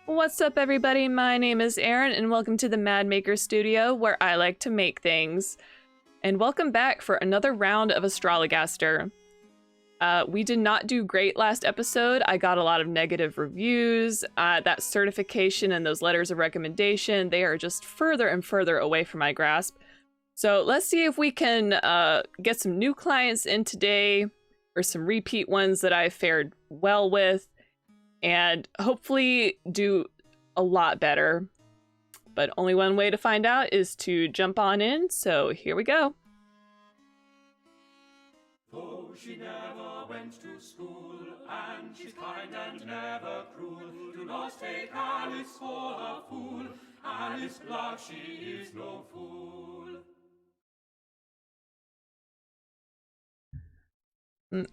What's up, everybody? My name is Erin, and welcome to the Mad Maker Studio, where I like to make things. And welcome back for another round of Astrologaster. We did not do great last episode. I got a lot of negative reviews. That certification and those letters of recommendation, they are just further and further away from my grasp. So let's see if we can get some new clients in today, or some repeat ones that I fared well with, and hopefully do a lot better. But only one way to find out is to jump on in, so here we go. Though she never went to school, and she's kind and never cruel, do not take Alice for a fool. Alice Clark, she is no fool.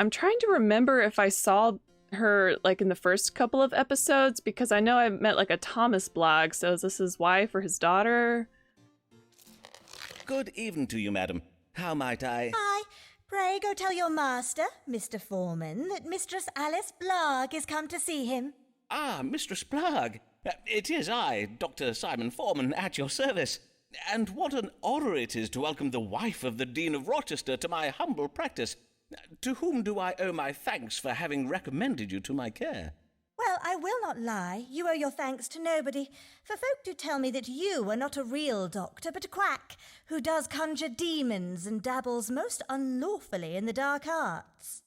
I'm trying to remember if I saw her like in the first couple of episodes, because I know I met like a Thomas blog. So is this his wife or his daughter? Good evening to you, madam. How might I? Hi. Pray go tell your master, Mr. Foreman, that Mistress Alice Blagg is come to see him. Ah, Mistress Blagg. It is I, Dr. Simon Foreman, at your service. And what an honour it is to welcome the wife of the Dean of Rochester to my humble practice. To whom do I owe my thanks for having recommended you to my care? Well, I will not lie. You owe your thanks to nobody. For folk do tell me that you are not a real doctor, but a quack, who does conjure demons and dabbles most unlawfully in the dark arts.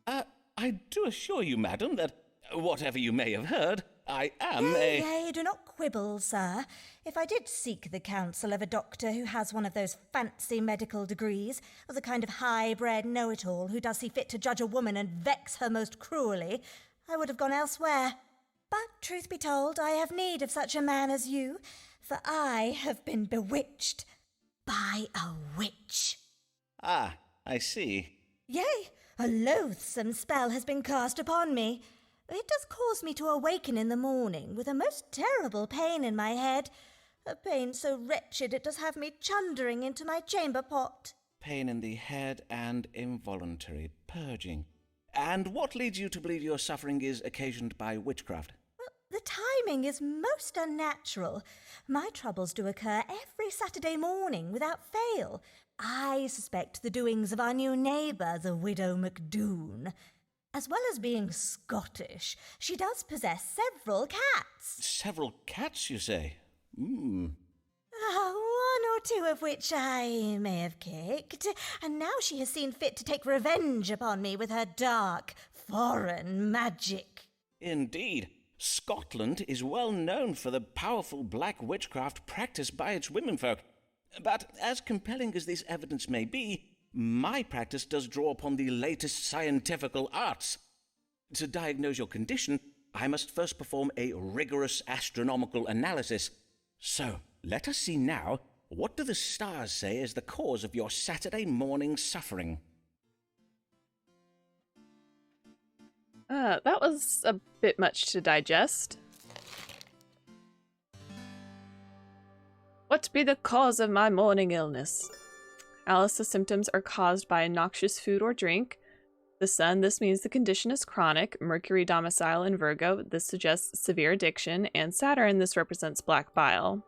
I do assure you, madam, that whatever you may have heard, I am a... Nay, do not quibble, sir. If I did seek the counsel of a doctor who has one of those fancy medical degrees, or the kind of high-bred know-it-all who does see fit to judge a woman and vex her most cruelly, I would have gone elsewhere. But, truth be told, I have need of such a man as you, for I have been bewitched by a witch. Ah, I see. Yea, a loathsome spell has been cast upon me. It does cause me to awaken in the morning with a most terrible pain in my head, a pain so wretched it does have me chundering into my chamber pot. Pain in the head and involuntary purging. And what leads you to believe your suffering is occasioned by witchcraft? Well, the timing is most unnatural. My troubles do occur every Saturday morning without fail. I suspect the doings of our new neighbour, the widow MacDoon. As well as being Scottish, she does possess several cats. Several cats, you say? One or two of which I may have kicked, and now she has seen fit to take revenge upon me with her dark, foreign magic. Indeed. Scotland is well known for the powerful black witchcraft practiced by its womenfolk. But as compelling as this evidence may be, my practice does draw upon the latest scientifical arts. To diagnose your condition, I must first perform a rigorous astronomical analysis. So, let us see now, what do the stars say is the cause of your Saturday morning suffering? That was a bit much to digest. What be the cause of my morning illness? Alice's symptoms are caused by noxious food or drink. The Sun, this means the condition is chronic. Mercury domicile in Virgo, this suggests severe addiction. And Saturn, this represents black bile.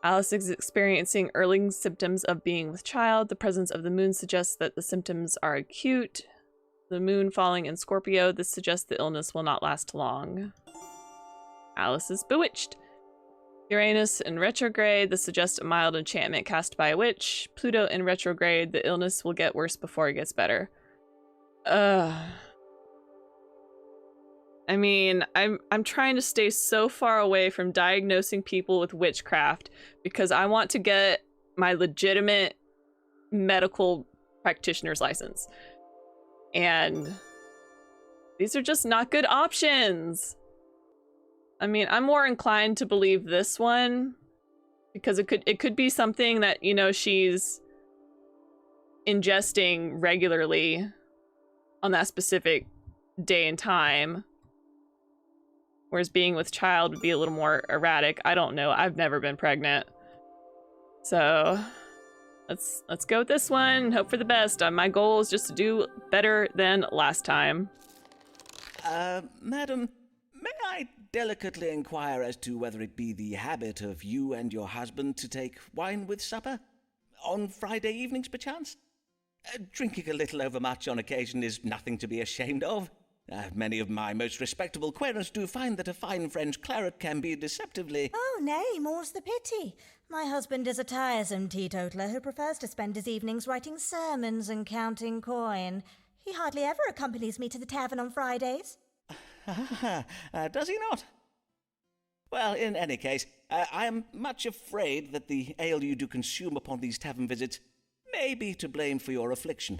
Alice is experiencing early symptoms of being with child. The presence of the moon suggests that the symptoms are acute. The moon falling in Scorpio, this suggests the illness will not last long. Alice is bewitched. Uranus in retrograde, this suggests a mild enchantment cast by a witch. Pluto in retrograde, the illness will get worse before it gets better. I mean, I'm trying to stay so far away from diagnosing people with witchcraft because I want to get my legitimate medical practitioner's license. And these are just not good options. I mean, I'm more inclined to believe this one because it could be something that, you know, she's ingesting regularly on that specific day and time. Whereas being with child would be a little more erratic. I don't know. I've never been pregnant. So let's go with this one. Hope for the best. My goal is just to do better than last time. Madam, may I I delicately inquire as to whether it be the habit of you and your husband to take wine with supper? On Friday evenings, perchance? Drinking a little overmuch on occasion is nothing to be ashamed of. Many of my most respectable querents do find that a fine French claret can be deceptively... Oh, nay, more's the pity. My husband is a tiresome teetotaler who prefers to spend his evenings writing sermons and counting coin. He hardly ever accompanies me to the tavern on Fridays. Does he not? Well, in any case, I am much afraid that the ale you do consume upon these tavern visits may be to blame for your affliction.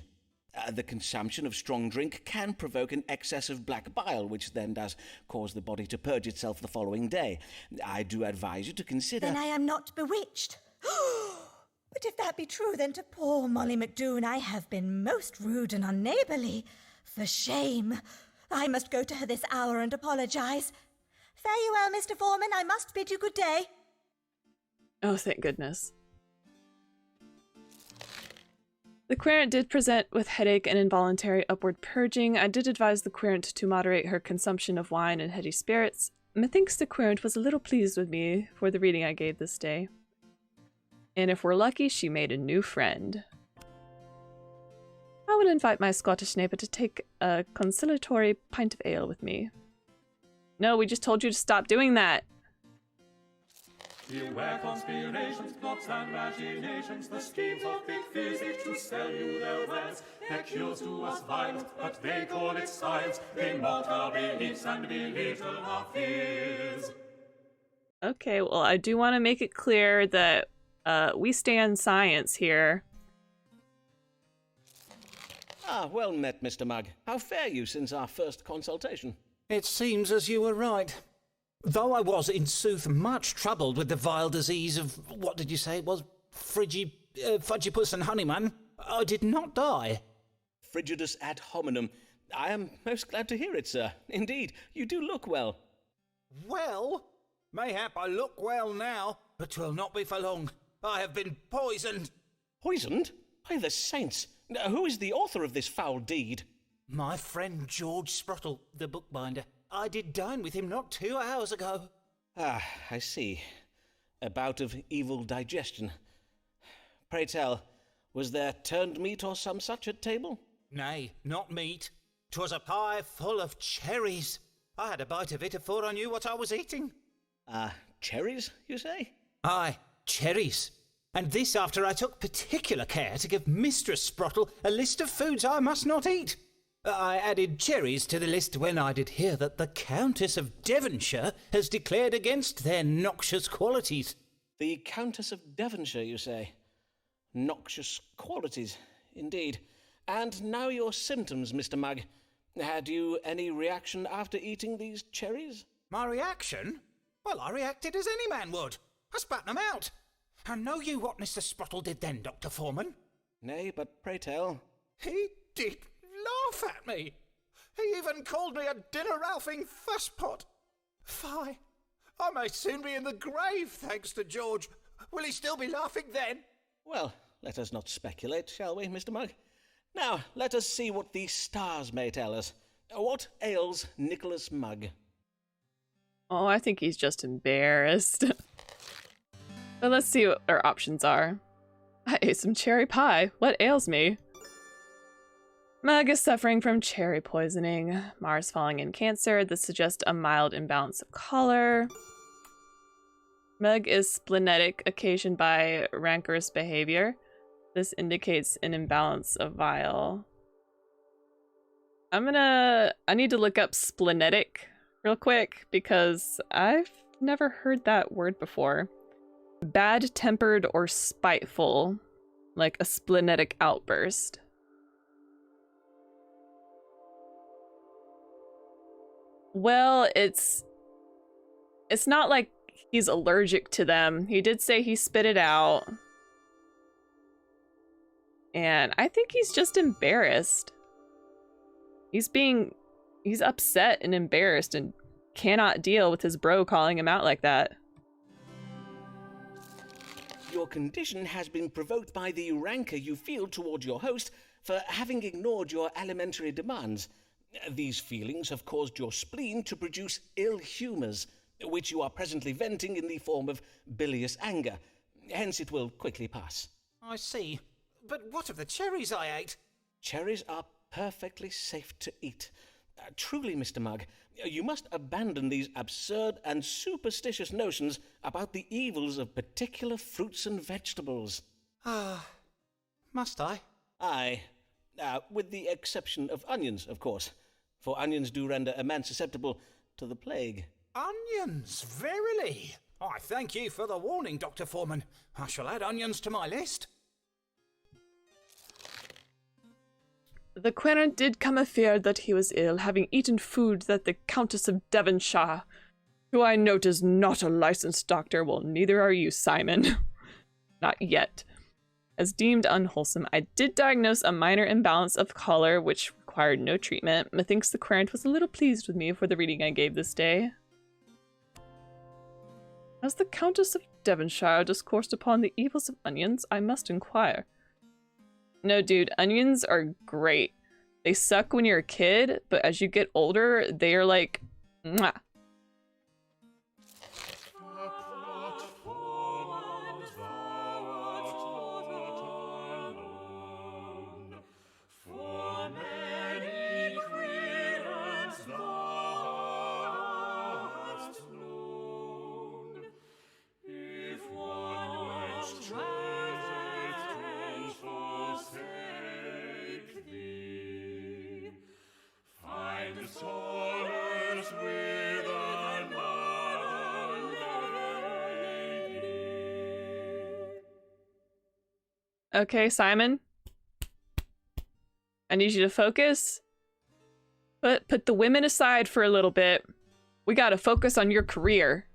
The consumption of strong drink can provoke an excess of black bile, which then does cause the body to purge itself the following day. I do advise you to consider... Then I am not bewitched. But if that be true, then to poor Molly McDoon I have been most rude and unneighbourly. For shame. I must go to her this hour and apologise. Fare you well, Mr. Foreman. I must bid you good day. Oh, thank goodness. The querent did present with headache and involuntary upward purging. I did advise the querent to moderate her consumption of wine and heady spirits. Methinks the querent was a little pleased with me for the reading I gave this day. And if we're lucky, she made a new friend. I will invite my Scottish neighbour to take a conciliatory pint of ale with me. No, we just told you to stop doing that. Beware conspirations, plots and machinations, the schemes of big physic to sell you their wares. Their cures do us violence, but they call it science. They mock our beliefs and belittle our fears. Okay, well, I do want to make it clear that we stand science here. Well met, Mr. Mugg. How fare you since our first consultation? It seems as you were right. Though I was, in sooth, much troubled with the vile disease of, what did you say it was? Fudgipus and Honeyman, I did not die. Frigidus ad hominem. I am most glad to hear it, sir. Indeed, you do look well. Well? Mayhap I look well now, but 'twill not be for long. I have been poisoned. Poisoned? By the saints! Who is the author of this foul deed? My friend George Sprottle, the bookbinder. I did dine with him not 2 hours ago. I see. A bout of evil digestion. Pray tell, was there turned meat or some such at table? Nay, not meat. 'Twas a pie full of cherries. I had a bite of it afore I knew what I was eating. Cherries, you say? Aye, cherries. And this after I took particular care to give Mistress Sprottle a list of foods I must not eat. I added cherries to the list when I did hear that the Countess of Devonshire has declared against their noxious qualities. The Countess of Devonshire, you say? Noxious qualities, indeed. And now your symptoms, Mr. Mugg. Had you any reaction after eating these cherries? My reaction? Well, I reacted as any man would. I spat them out. And know you what Mr. Sprottle did then, Dr. Foreman? Nay, but pray tell. He did laugh at me. He even called me a dinner-ralphing fusspot. Fie, I may soon be in the grave, thanks to George. Will he still be laughing then? Well, let us not speculate, shall we, Mr. Mugg? Now, let us see what the stars may tell us. What ails Nicholas Mugg? Oh, I think he's just embarrassed. But let's see what our options are. I ate some cherry pie. What ails me? Mugg is suffering from cherry poisoning. Mars falling in Cancer. This suggests a mild imbalance of color. Mugg is splenetic, occasioned by rancorous behavior. This indicates an imbalance of bile. I need to look up splenetic real quick because I've never heard that word before. Bad-tempered or spiteful, like a splenetic outburst. Well, it's not like he's allergic to them. He did say he spit it out. And I think he's just embarrassed. He's upset and embarrassed and cannot deal with his bro calling him out like that. Your condition has been provoked by the rancor you feel towards your host for having ignored your alimentary demands. These feelings have caused your spleen to produce ill humours, which you are presently venting in the form of bilious anger. Hence it will quickly pass. I see. But what of the cherries I ate? Cherries are perfectly safe to eat. Truly, Mr. Mugg, you must abandon these absurd and superstitious notions about the evils of particular fruits and vegetables. Must I? Aye. With the exception of onions, of course. For onions do render a man susceptible to the plague. Onions, verily. I thank you for the warning, Dr. Foreman. I shall add onions to my list. The querent did come afeard that he was ill, having eaten food that the Countess of Devonshire, who I note is not a licensed doctor, well, neither are you, Simon. Not yet. As deemed unwholesome, I did diagnose a minor imbalance of color, which required no treatment. Methinks the querent was a little pleased with me for the reading I gave this day. As the Countess of Devonshire discoursed upon the evils of onions, I must inquire. No, dude, onions are great. They suck when you're a kid, but as you get older, they are like, mwah. Okay, Simon. I need you to focus. Put the women aside for a little bit. We gotta focus on your career.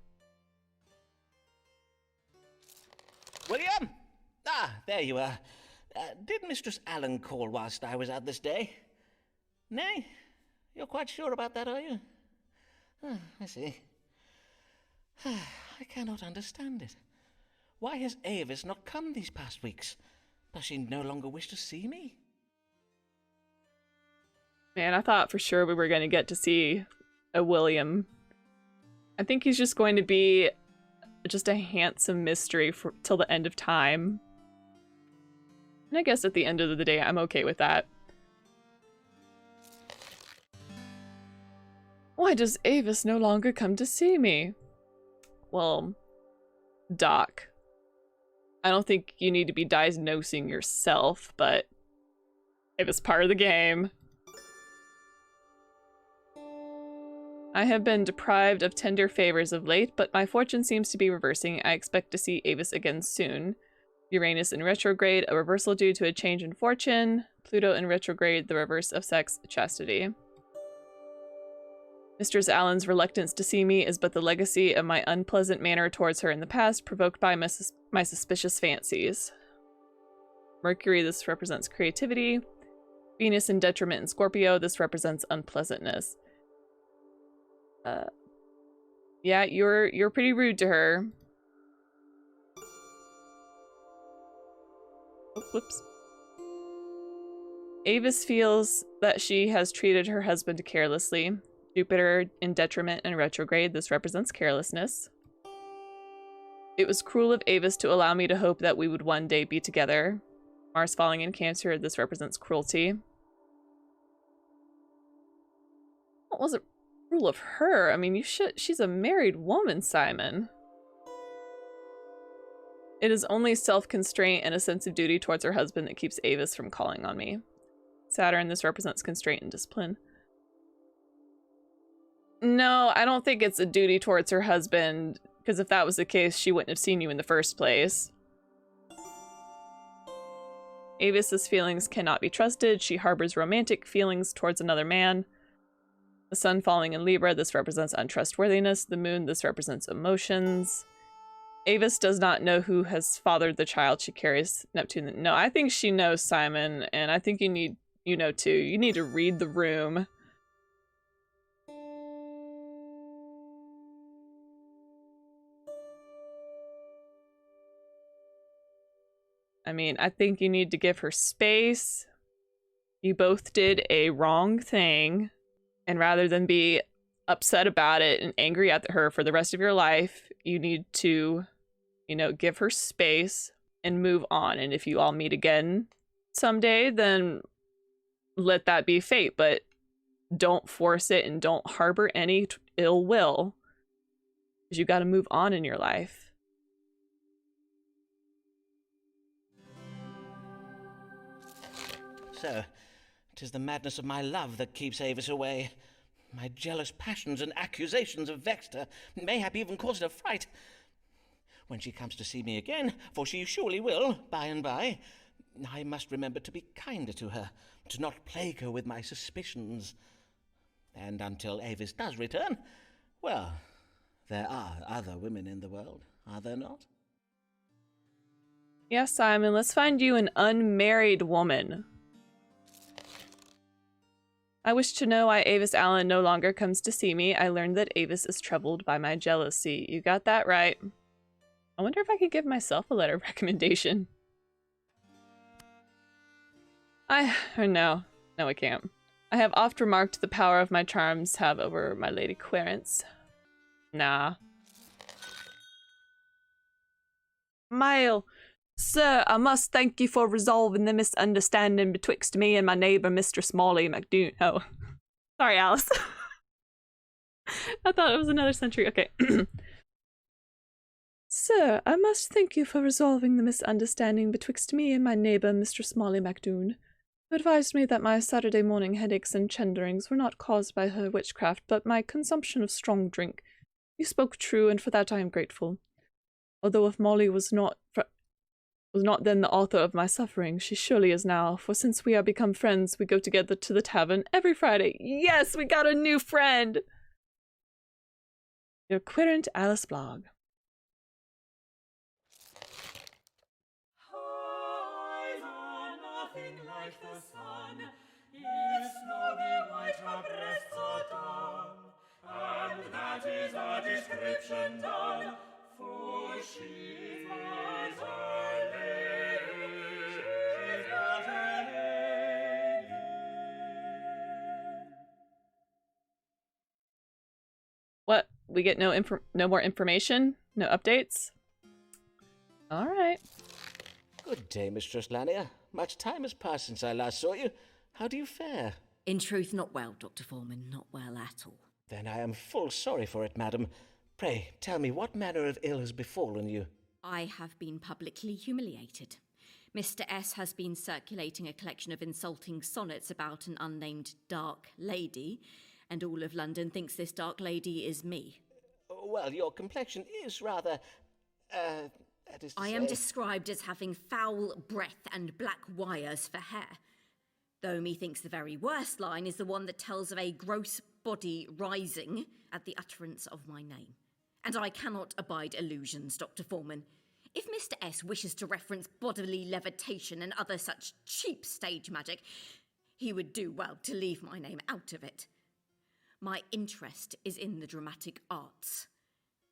William! There you are. Did Mistress Allen call whilst I was out this day? Nay? You're quite sure about that, are you? I see. I cannot understand it. Why has Avis not come these past weeks? Does she no longer wish to see me? Man, I thought for sure we were going to get to see a William. I think he's just going to be just a handsome mystery till the end of time. And I guess at the end of the day, I'm okay with that. Why does Avis no longer come to see me? Well, Doc. I don't think you need to be diagnosing yourself, but it was part of the game. I have been deprived of tender favors of late, but my fortune seems to be reversing. I expect to see Avis again soon. Uranus in retrograde, a reversal due to a change in fortune. Pluto in retrograde, the reverse of sex chastity. Mistress Allen's reluctance to see me is but the legacy of my unpleasant manner towards her in the past, provoked by my suspicious fancies. Mercury, this represents creativity. Venus in detriment in Scorpio, this represents unpleasantness. Yeah, you're pretty rude to her. Oh, whoops. Avis feels that she has treated her husband carelessly. Jupiter in detriment and retrograde, this represents carelessness. It was cruel of Avis to allow me to hope that we would one day be together. Mars falling in Cancer, this represents cruelty. What was it cruel of her? I mean, she's a married woman, Simon. It is only self-constraint and a sense of duty towards her husband that keeps Avis from calling on me. Saturn, this represents constraint and discipline. No, I don't think it's a duty towards her husband, because if that was the case, she wouldn't have seen you in the first place. Avis's feelings cannot be trusted. She harbors romantic feelings towards another man. The sun falling in Libra, this represents untrustworthiness. The moon, this represents emotions. Avis does not know who has fathered the child she carries. Neptune. No, I think she knows, Simon, and I think you know too. You need to read the room. I mean, I think you need to give her space. You both did a wrong thing. And rather than be upset about it and angry at her for the rest of your life, you need to, you know, give her space and move on. And if you all meet again someday, then let that be fate. But don't force it and don't harbor any ill will, because you got to move on in your life. So, 'tis the madness of my love that keeps Avis away. My jealous passions and accusations have vexed her, mayhap even caused her fright. When she comes to see me again, for she surely will, by and by, I must remember to be kinder to her, to not plague her with my suspicions. And until Avis does return, well, there are other women in the world, are there not? Yes, Simon, let's find you an unmarried woman. I wish to know why Avis Allen no longer comes to see me. I learned that Avis is troubled by my jealousy. You got that right. I wonder if I could give myself a letter of recommendation. No, I can't. I have oft remarked the power of my charms have over my Lady Clarence. Nah. Mail. Sir, I must thank you for resolving the misunderstanding betwixt me and my neighbour, Mistress Molly McDoon. Oh, sorry, Alice. I thought it was another century. Okay. Sir, I must thank you for resolving the misunderstanding betwixt me and my neighbour, Mistress Molly McDoon, who advised me that my Saturday morning headaches and chanderings were not caused by her witchcraft, but my consumption of strong drink. You spoke true, and for that I am grateful. Although if Molly was not then the author of my suffering, she surely is now, for since we are become friends, we go together to the tavern every Friday. Yes, we got a new friend! Your querent Alice Blogg. Eyes are nothing like the sun, if snowy white her breasts are done, and that is a description done, for she is a lady, she's not a lady. What? We get no more information? No updates? Alright. Good day, Mistress Lanier. Much time has passed since I last saw you. How do you fare? In truth, not well, Dr. Foreman, not well at all. Then I am full sorry for it, madam. Pray, tell me what manner of ill has befallen you? I have been publicly humiliated. Mr. S. has been circulating a collection of insulting sonnets about an unnamed dark lady, and all of London thinks this dark lady is me. Well, your complexion is rather, that is to I say... am described as having foul breath and black wires for hair, though methinks the very worst line is the one that tells of a gross body rising at the utterance of my name. And I cannot abide illusions, Dr. Foreman. If Mr. S. wishes to reference bodily levitation and other such cheap stage magic, he would do well to leave my name out of it. My interest is in the dramatic arts,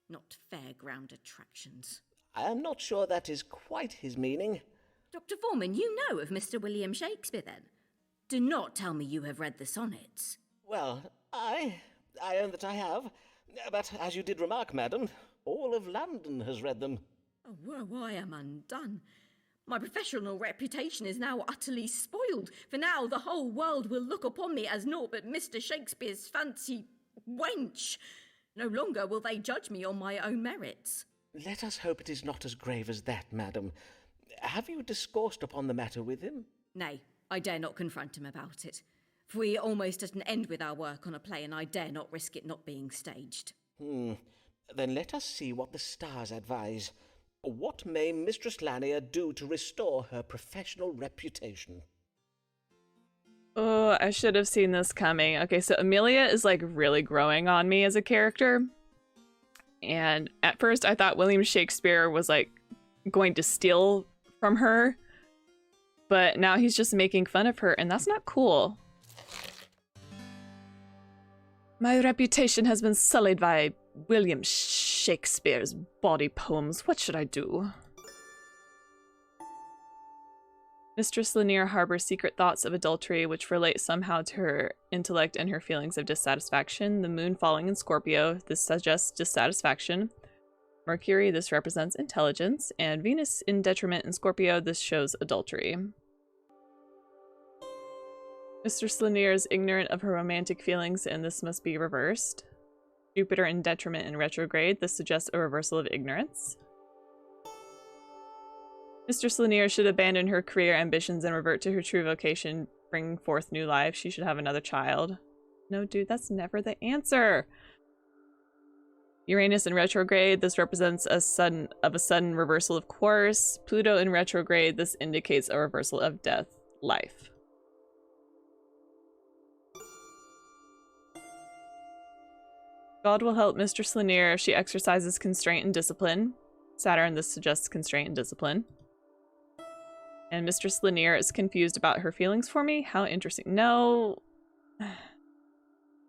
not fairground attractions. I am not sure that is quite his meaning. Dr. Foreman, you know of Mr. William Shakespeare, then? Do not tell me you have read the sonnets. Well, I own that I have. But as you did remark, madam, all of London has read them. Oh, well, I am undone. My professional reputation is now utterly spoiled, for now the whole world will look upon me as naught but Mr. Shakespeare's fancy wench. No longer will they judge me on my own merits. Let us hope it is not as grave as that, madam. Have you discoursed upon the matter with him? Nay, I dare not confront him about it. For we are almost at an end with our work on a play, and I dare not risk it not being staged. Then let us see what the stars advise. What may Mistress Lanier do to restore her professional reputation? Oh, I should have seen this coming. Okay, so Amelia is like really growing on me as a character. And at first I thought William Shakespeare was like going to steal from her. But now he's just making fun of her, and that's not cool. My reputation has been sullied by William Shakespeare's bawdy poems. What should I do? Mistress Lanier harbors secret thoughts of adultery which relate somehow to her intellect and her feelings of dissatisfaction. The moon falling in Scorpio, this suggests dissatisfaction. Mercury, this represents intelligence. And Venus in detriment in Scorpio, this shows adultery. Mistress Lanier is ignorant of her romantic feelings and this must be reversed. Jupiter in detriment in retrograde, this suggests a reversal of ignorance. Mistress Lanier should abandon her career ambitions and revert to her true vocation, bring forth new life. She should have another child. No, dude, that's never the answer. Uranus in retrograde, this represents a sudden reversal of course. Pluto in retrograde, this indicates a reversal of death, life. God will help Mistress Lanier if she exercises constraint and discipline. Saturn, this suggests constraint and discipline. And Mistress Lanier is confused about her feelings for me. How interesting. No.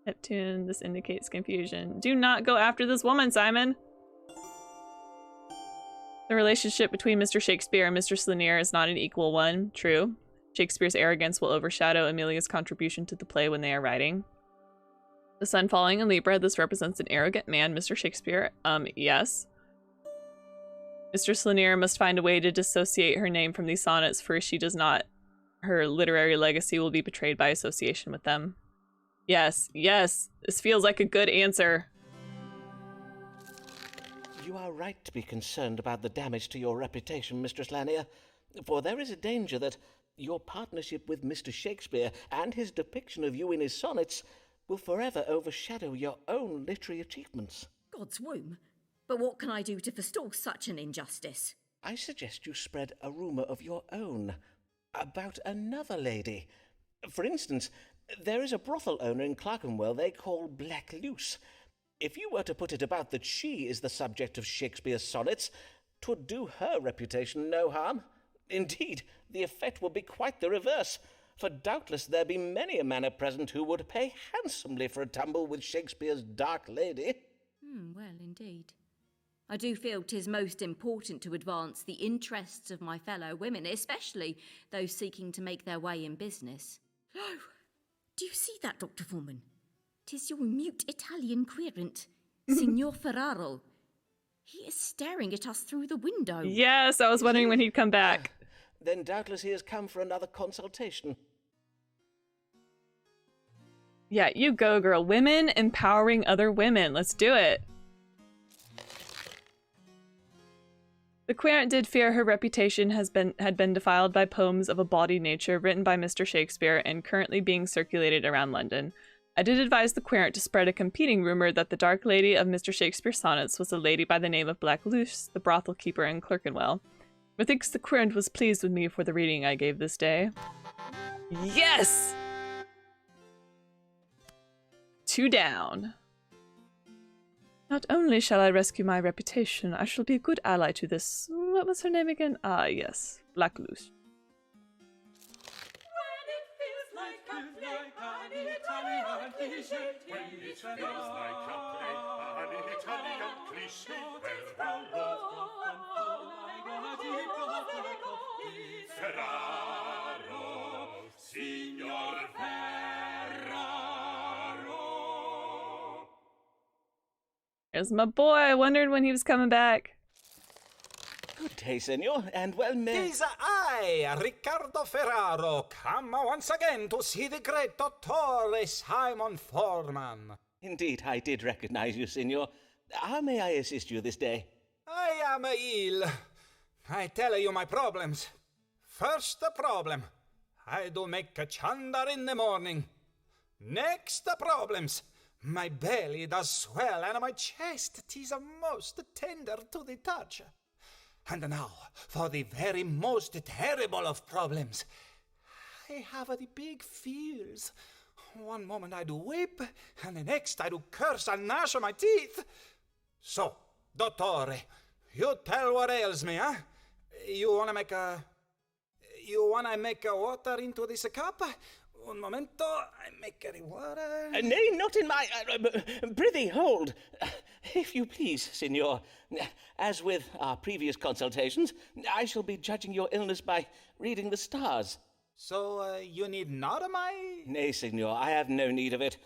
Neptune, this indicates confusion. Do not go after this woman, Simon. The relationship between Mr. Shakespeare and Mistress Lanier is not an equal one. True. Shakespeare's arrogance will overshadow Amelia's contribution to the play when they are writing. The sun falling in Libra, this represents an arrogant man, Mr. Shakespeare. Yes. Mistress Lanier must find a way to dissociate her name from these sonnets, for if she does not, her literary legacy will be betrayed by association with them. Yes, yes, this feels like a good answer. You are right to be concerned about the damage to your reputation, Mistress Lanier, for there is a danger that your partnership with Mr. Shakespeare and his depiction of you in his sonnets will forever overshadow your own literary achievements. God's womb. But what can I do to forestall such an injustice? I suggest you spread a rumour of your own about another lady. For instance, there is a brothel owner in Clerkenwell they call Black Luce. If you were to put it about that she is the subject of Shakespeare's sonnets, 'twould do her reputation no harm. Indeed, the effect would be quite the reverse, for doubtless there be many a man at present who would pay handsomely for a tumble with Shakespeare's dark lady. Well, indeed. I do feel 'tis most important to advance the interests of my fellow women, especially those seeking to make their way in business. Oh, do you see that, Dr. Foreman? 'Tis your mute Italian querent, Signor Ferraro. He is staring at us through the window. Yes, I was wondering when he'd come back. Then doubtless he has come for another consultation. Yeah, you go, girl. Women empowering other women. Let's do it. The querent did fear her reputation had been defiled by poems of a bawdy nature written by Mr. Shakespeare and currently being circulated around London. I did advise the querent to spread a competing rumor that the dark lady of Mr. Shakespeare's sonnets was a lady by the name of Black Luce, the brothel keeper in Clerkenwell. Methinks the querent was pleased with me for the reading I gave this day. Yes! 2 down. Not only shall I rescue my reputation, I shall be a good ally to this... What was her name again? Ah, yes. Black Luce. When it feels like a play, an Italian cliché. When it feels like a play, an Italian cliché. Ferraro, Signor Ferraro. There's my boy. I wondered when he was coming back. Good day, senor, and well met. Tis I, Riccardo Ferraro, come once again to see the great Dottore Simon Foreman. Indeed, I did recognize you, senor. How may I assist you this day? I am ill. I tell you my problems. First the problem. I do make a chandar in the morning. Next the problems. My belly does swell and my chest 'tis most tender to the touch. And now for the very most terrible of problems. I have the big feels. One moment I do weep, and the next I do curse and gnash my teeth. So, Dottore, you tell what ails me, huh? You wanna make a water into this cup? Un momento, I make the water... Nay, not in my... prithee, hold. If you please, senor. as with our previous consultations, I shall be judging your illness by reading the stars. So, you need not of my... Nay, Signor, I have no need of it.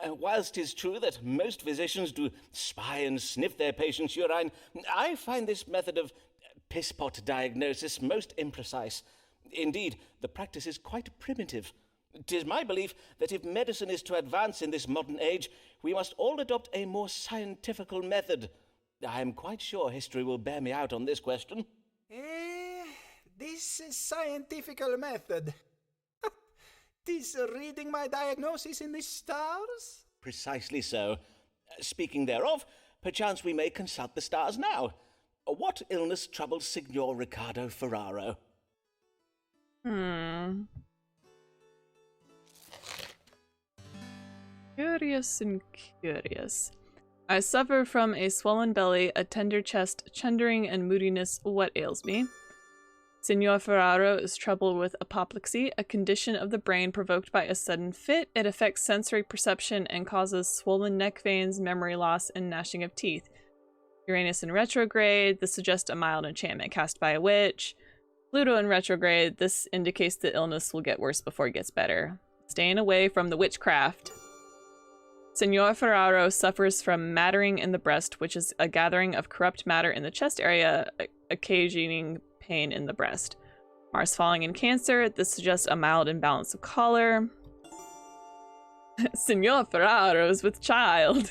Whilst 'tis true that most physicians do spy and sniff their patients' urine, I find this method of piss-pot diagnosis most imprecise. Indeed, the practice is quite primitive. 'Tis my belief that if medicine is to advance in this modern age, we must all adopt a more scientifical method. I am quite sure history will bear me out on this question. This scientifical method. This reading my diagnosis in the stars? Precisely so. Speaking thereof, perchance we may consult the stars now. What illness troubles Signor Riccardo Ferraro? Curious and curious. I suffer from a swollen belly, a tender chest, chundering, and moodiness. What ails me? Signor Ferraro is troubled with apoplexy, a condition of the brain provoked by a sudden fit. It affects sensory perception and causes swollen neck veins, memory loss, and gnashing of teeth. Uranus in retrograde. This suggests a mild enchantment cast by a witch. Pluto in retrograde. This indicates the illness will get worse before it gets better. Staying away from the witchcraft. Signor Ferraro suffers from mattering in the breast, which is a gathering of corrupt matter in the chest area, occasioning pain in the breast. Mars falling in Cancer. This suggests a mild imbalance of color. Signor Ferraro is with child.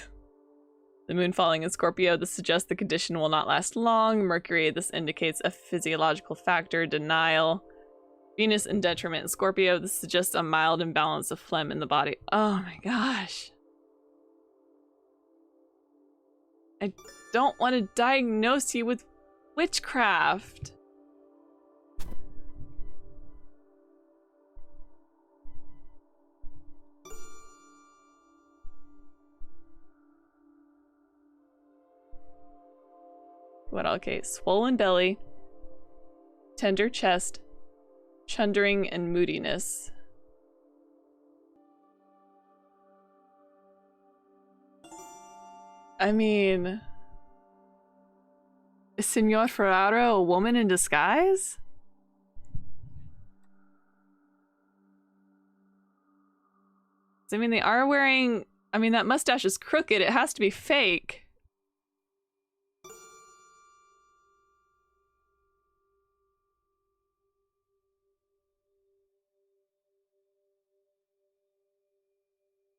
The moon falling in Scorpio. This suggests the condition will not last long. Mercury. This indicates a physiological factor. Denial. Venus in detriment in Scorpio. This suggests a mild imbalance of phlegm in the body. Oh my gosh. I don't want to diagnose you with witchcraft. What? Okay, swollen belly, tender chest, chundering, and moodiness. I mean, is Signor Ferraro a woman in disguise? I mean, they are wearing... I mean, that mustache is crooked. It has to be fake.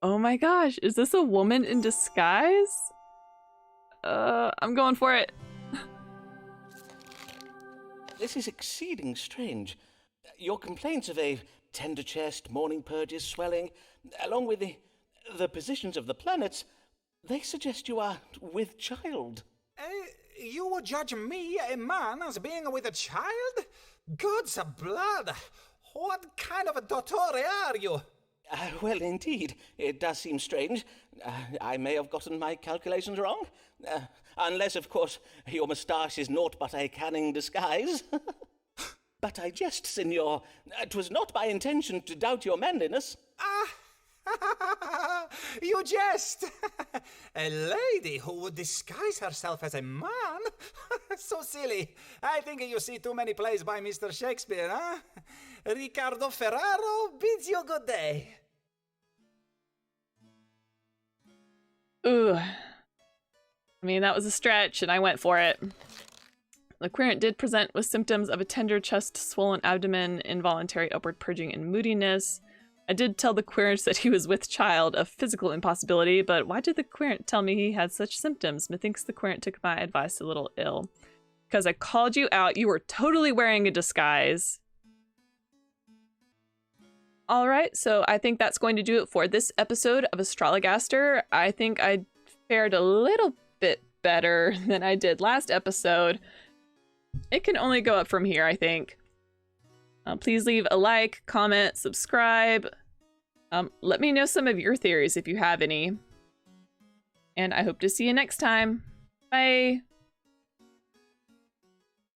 Oh my gosh, is this a woman in disguise? I'm going for it. This is exceeding strange. Your complaints of a tender chest, morning purges, swelling, along with the positions of the planets, they suggest you are with child. You would judge me, a man, as being with a child? Gods of blood! What kind of a dottore are you? Well, indeed, it does seem strange. I may have gotten my calculations wrong. Unless, of course, your moustache is naught but a canning disguise. But I jest, Signor. 'Twas not my intention to doubt your manliness. You jest! A lady who would disguise herself as a man? So silly. I think you see too many plays by Mr. Shakespeare, huh? Riccardo Ferraro bids you good day. Ooh. I mean, that was a stretch, and I went for it. The querent did present with symptoms of a tender chest, swollen abdomen, involuntary upward purging, and moodiness. I did tell the querent that he was with child, a physical impossibility, but why did the querent tell me he had such symptoms? Methinks the querent took my advice a little ill. Because I called you out, you were totally wearing a disguise. Alright, so I think that's going to do it for this episode of Astrologaster. I think I fared a little bit better than I did last episode. It can only go up from here, I think. Please leave a like, comment, subscribe. Let me know some of your theories if you have any. And I hope to see you next time. Bye!